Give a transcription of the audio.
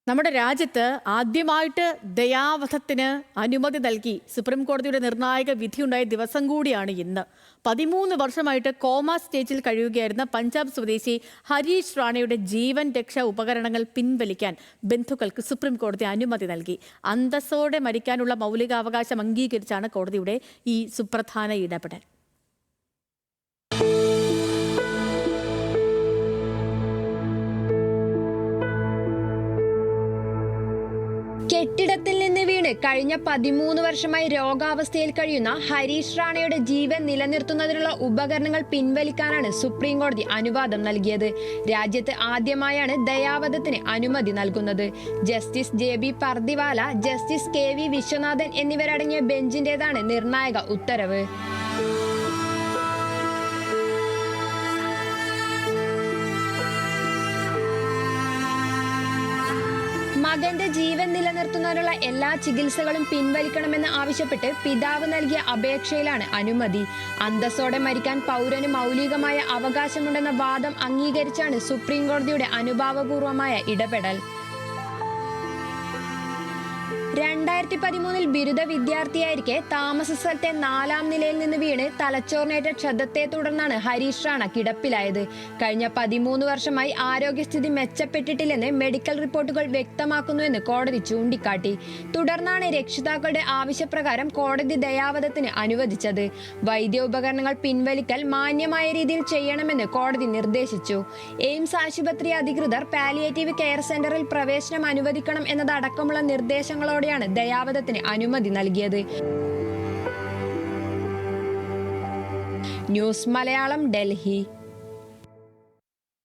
നമ്മുടെ രാജ്യത്ത് ആദ്യമായിട്ട് ദയാവധത്തിന് അനുമതി നൽകി സുപ്രീം കോടതിയുടെ നിർണായക വിധിയുണ്ടായ ദിവസം കൂടിയാണ് ഇന്ന്. 13 വർഷമായിട്ട് കോമ സ്റ്റേജിൽ കഴിയുകയായിരുന്ന പഞ്ചാബ് സ്വദേശി ഹരീഷ് റാണയുടെ ജീവൻ രക്ഷാ ഉപകരണങ്ങൾ പിൻവലിക്കാൻ ബന്ധുക്കൾക്ക് സുപ്രീം കോടതി അനുമതി നൽകി. അന്തസ്സോടെ മരിക്കാനുള്ള മൗലികാവകാശം അംഗീകരിച്ചാണ് കോടതിയുടെ ഈ സുപ്രധാന ഇടപെടൽ. കെട്ടിടത്തിൽ നിന്ന് വീണ് കഴിഞ്ഞ 13 വർഷമായി രോഗാവസ്ഥയിൽ കഴിയുന്ന ഹരീഷ് റാണയുടെ ജീവൻ നിലനിർത്തുന്നതിനുള്ള ഉപകരണങ്ങൾ പിൻവലിക്കാനാണ് സുപ്രീം കോടതി അനുവാദം നൽകിയത്. രാജ്യത്ത് ആദ്യമായാണ് ദയാവധത്തിന് അനുമതി നൽകുന്നത്. Justice JB Pardiwala, justice KV Viswanathan എന്നിവരടങ്ങിയ ബെഞ്ചിന്റേതാണ് നിർണായക ഉത്തരവ്. മകന്റെ ജീവൻ നിലനിർത്തുന്നതിനുള്ള എല്ലാ ചികിത്സകളും പിൻവലിക്കണമെന്ന് ആവശ്യപ്പെട്ട് പിതാവ് നൽകിയ അപേക്ഷയിലാണ് അനുമതി. അന്തസ്സോടെ മരിക്കാൻ പൗരന് മൗലികമായ അവകാശമുണ്ടെന്ന വാദം അംഗീകരിച്ചാണ് സുപ്രീം കോടതിയുടെ അനുഭാവപൂർവമായ ഇടപെടൽ. 2013 ബിരുദ വിദ്യാർത്ഥിയായിരിക്കെ താമസ സ്ഥലത്തെ 4ാം നിലയിൽ നിന്ന് വീണ് തലച്ചോറിനേറ്റ ക്ഷതത്തെ തുടർന്നാണ് ഹരീഷ് റാണ കിടപ്പിലായത്. കഴിഞ്ഞ 13 വർഷമായി ആരോഗ്യസ്ഥിതി മെച്ചപ്പെട്ടിട്ടില്ലെന്ന് മെഡിക്കൽ റിപ്പോർട്ടുകൾ വ്യക്തമാക്കുന്നുവെന്ന് കോടതി ചൂണ്ടിക്കാട്ടി. തുടർന്നാണ് രക്ഷിതാക്കളുടെ ആവശ്യപ്രകാരം കോടതി ദയാവധത്തിന് അനുവദിച്ചത്. വൈദ്യോപകരണങ്ങൾ പിൻവലിക്കൽ മാന്യമായ രീതിയിൽ ചെയ്യണമെന്ന് കോടതി നിർദ്ദേശിച്ചു. എയിംസ് ആശുപത്രി അധികൃതർ പാലിയേറ്റീവ് കെയർ സെന്ററിൽ പ്രവേശനം അനുവദിക്കണം എന്നതടക്കമുള്ള നിർദ്ദേശങ്ങളോട് ദയാവധത്തിന് അനുമതി നൽകിയത്. ന്യൂസ് മലയാളം, ഡൽഹി.